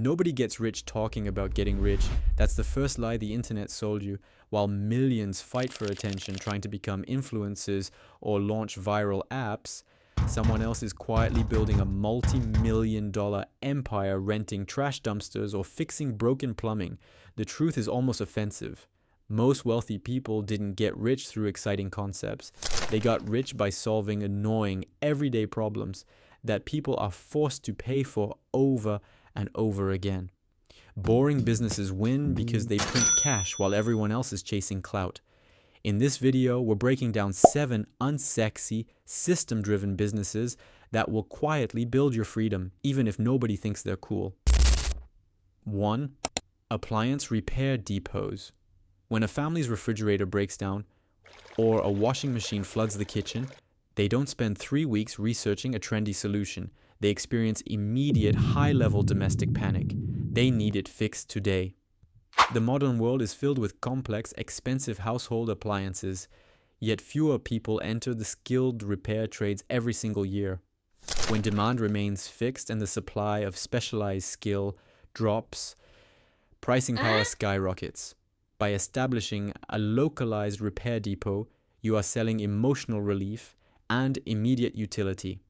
Nobody gets rich talking about getting rich. That's the first lie the internet sold you, while millions fight for attention trying to become influencers or launch viral apps. Someone else is quietly building a multi-million-dollar empire renting trash dumpsters or fixing broken plumbing. The truth is almost offensive. Most wealthy people didn't get rich through exciting concepts. They got rich by solving annoying, everyday problems that people are forced to pay for over and over again. Boring businesses win because they print cash while everyone else is chasing clout. In this video, we're breaking down 7 unsexy, system-driven businesses that will quietly build your freedom, even if nobody thinks they're cool. 1. Appliance repair depots. When a family's refrigerator breaks down or a washing machine floods the kitchen, they don't spend 3 weeks researching a trendy solution. They experience immediate high-level domestic panic. They need it fixed today. The modern world is filled with complex, expensive household appliances, yet fewer people enter the skilled repair trades every single year. When demand remains fixed and the supply of specialized skill drops, pricing power skyrockets. By establishing a localized repair depot, you are selling emotional relief and immediate utility.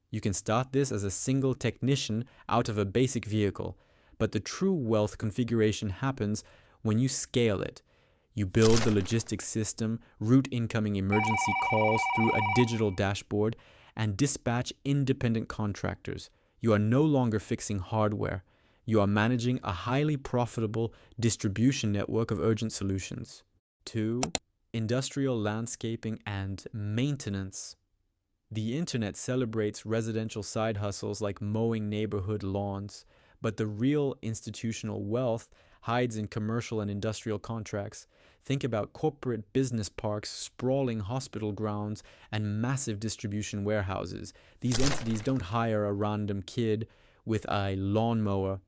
You can start this as a single technician out of a basic vehicle, but the true wealth configuration happens when you scale it. You build the logistics system, route incoming emergency calls through a digital dashboard, and dispatch independent contractors. You are no longer fixing hardware. You are managing a highly profitable distribution network of urgent solutions. 2. Industrial landscaping and maintenance. The internet celebrates residential side hustles like mowing neighborhood lawns, but the real institutional wealth hides in commercial and industrial contracts. Think about corporate business parks, sprawling hospital grounds, and massive distribution warehouses. These entities don't hire a random kid with a lawnmower.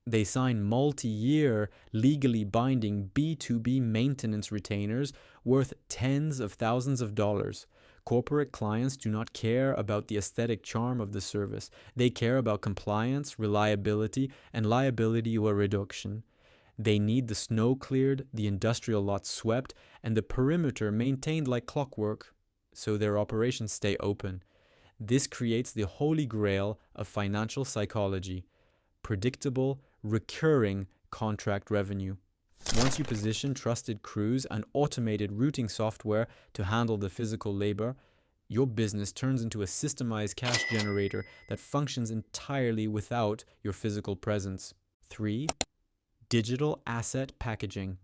They sign multi-year, legally binding B2B maintenance retainers worth tens of thousands of dollars. Corporate clients do not care about the aesthetic charm of the service. They care about compliance, reliability, and liability reduction. They need the snow cleared, the industrial lots swept, and the perimeter maintained like clockwork, so their operations stay open. This creates the holy grail of financial psychology: predictable, recurring contract revenue. Once you position trusted crews and automated routing software to handle the physical labor, your business turns into a systemized cash generator that functions entirely without your physical presence. 3. Digital asset packaging.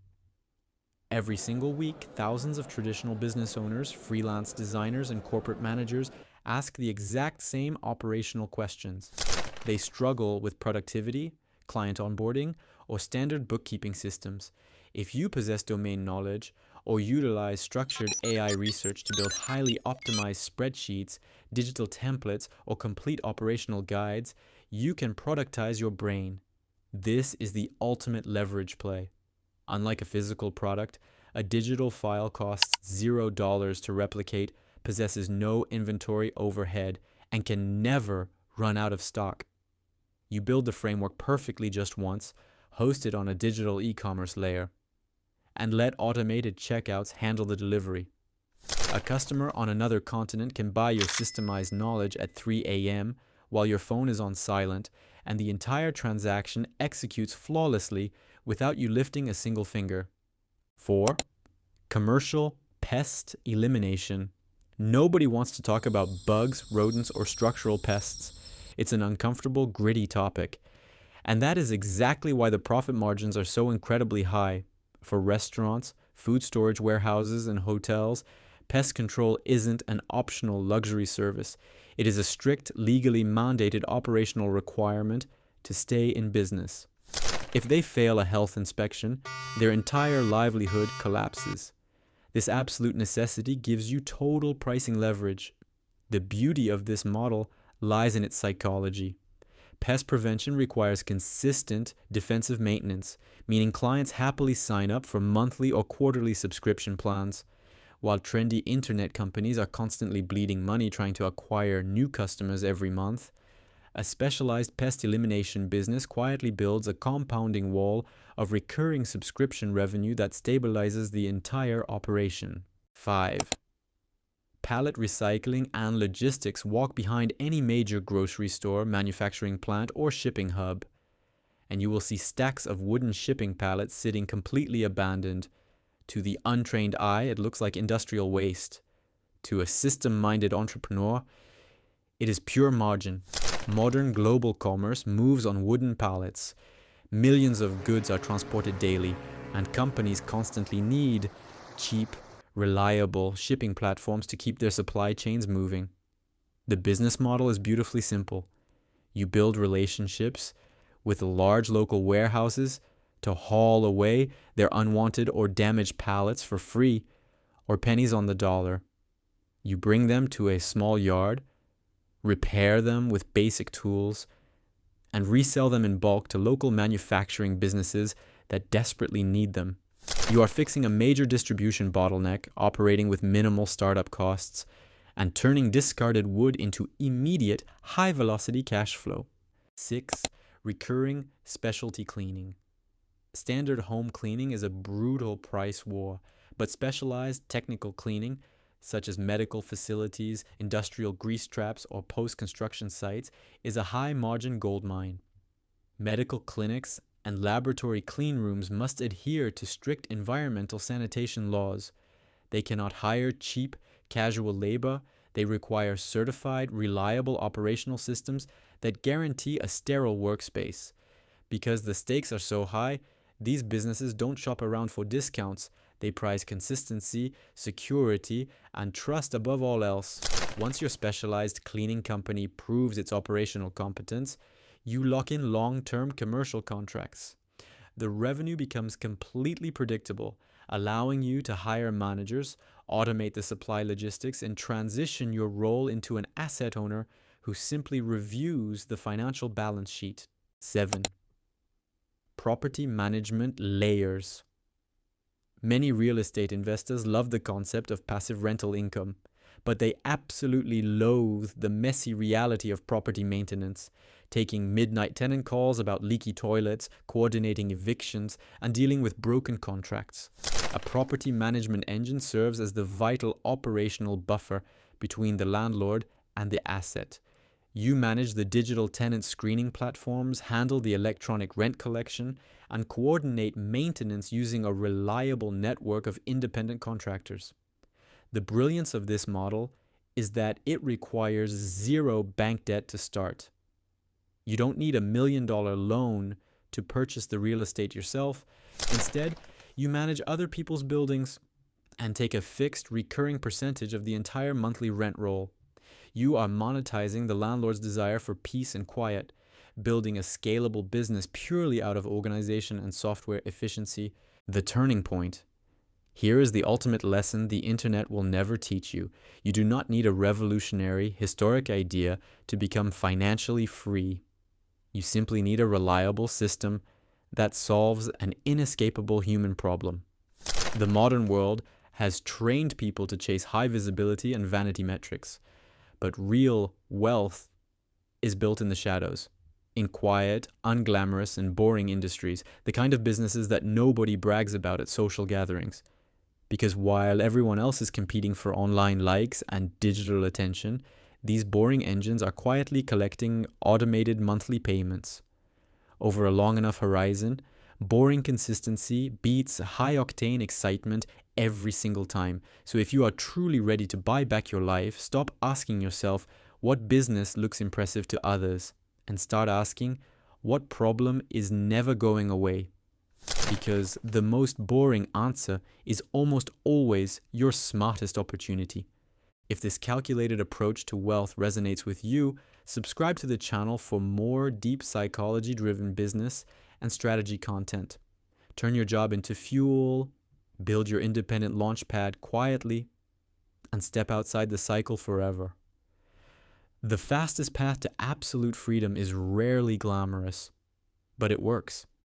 Every single week, thousands of traditional business owners, freelance designers, and corporate managers ask the exact same operational questions. They struggle with productivity, client onboarding, or standard bookkeeping systems. If you possess domain knowledge or utilize structured AI research to build highly optimized spreadsheets, digital templates, or complete operational guides, you can productize your brain. This is the ultimate leverage play. Unlike a physical product, a digital file costs $0 to replicate, possesses no inventory overhead, and can never run out of stock. You build the framework perfectly just once, host it on a digital e-commerce layer, and let automated checkouts handle the delivery. A customer on another continent can buy your systemized knowledge at 3 a.m. while your phone is on silent, and the entire transaction executes flawlessly without you lifting a single finger. 4. Commercial pest elimination. Nobody wants to talk about bugs, rodents, or structural pests. It's an uncomfortable, gritty topic. And that is exactly why the profit margins are so incredibly high. For restaurants, food storage warehouses, and hotels, pest control isn't an optional luxury service. It is a strict, legally mandated operational requirement to stay in business. If they fail a health inspection, their entire livelihood collapses. This absolute necessity gives you total pricing leverage. The beauty of this model lies in its psychology. Pest prevention requires consistent defensive maintenance, meaning clients happily sign up for monthly or quarterly subscription plans. While trendy internet companies are constantly bleeding money trying to acquire new customers every month, A specialized pest elimination business quietly builds a compounding wall of recurring subscription revenue that stabilizes the entire operation. 5. Pallet recycling and logistics walk behind any major grocery store, manufacturing plant, or shipping hub, and you will see stacks of wooden shipping pallets sitting completely abandoned. To the untrained eye, it looks like industrial waste. To a system-minded entrepreneur, it is pure margin. Modern global commerce moves on wooden pallets. Millions of goods are transported daily, and companies constantly need cheap, reliable shipping platforms to keep their supply chains moving. The business model is beautifully simple. You build relationships with large local warehouses to haul away their unwanted or damaged pallets for free or pennies on the dollar. You bring them to a small yard, repair them with basic tools, and resell them in bulk to local manufacturing businesses that desperately need them. You are fixing a major distribution bottleneck, operating with minimal startup costs, and turning discarded wood into immediate, high-velocity cash flow. 6. Recurring specialty cleaning. Standard home cleaning is a brutal price war, but specialized technical cleaning, such as medical facilities, industrial grease traps, or post-construction sites, is a high-margin goldmine. Medical clinics and laboratory clean rooms must adhere to strict environmental sanitation laws. They cannot hire cheap, casual labor. They require certified, reliable operational systems that guarantee a sterile workspace. Because the stakes are so high, these businesses don't shop around for discounts. They prize consistency, security, and trust above all else. Once your specialized cleaning company proves its operational competence, you lock in long-term commercial contracts. The revenue becomes completely predictable, allowing you to hire managers, automate the supply logistics, and transition your role into an asset owner who simply reviews the financial balance sheet. 7. Property management layers. Many real estate investors love the concept of passive rental income, but they absolutely loathe the messy reality of property maintenance, taking midnight tenant calls about leaky toilets, coordinating evictions, and dealing with broken contracts. A property management engine serves as the vital operational buffer between the landlord and the asset. You manage the digital tenant screening platforms, handle the electronic rent collection, and coordinate maintenance using a reliable network of independent contractors. The brilliance of this model is that it requires zero bank debt to start. You don't need $1 million loan to purchase the real estate yourself. Instead, you manage other people's buildings and take a fixed, recurring percentage of the entire monthly rent roll. You are monetizing the landlord's desire for peace and quiet, building a scalable business purely out of organization and software efficiency. The turning point. Here is the ultimate lesson the internet will never teach you. You do not need a revolutionary, historic idea to become financially free. You simply need a reliable system that solves an inescapable human problem. The modern world has trained people to chase high visibility and vanity metrics. But real wealth is built in the shadows, in quiet, unglamorous, and boring industries, the kind of businesses that nobody brags about at social gatherings. Because while everyone else is competing for online likes and digital attention, these boring engines are quietly collecting automated monthly payments. Over a long enough horizon, boring consistency beats high-octane excitement every single time. So if you are truly ready to buy back your life, stop asking yourself what business looks impressive to others and start asking what problem is never going away. Because the most boring answer is almost always your smartest opportunity. If this calculated approach to wealth resonates with you, subscribe to the channel for more deep psychology-driven business and strategy content. Turn your job into fuel, build your independent launchpad quietly, and step outside the cycle forever. The fastest path to absolute freedom is rarely glamorous, but it works.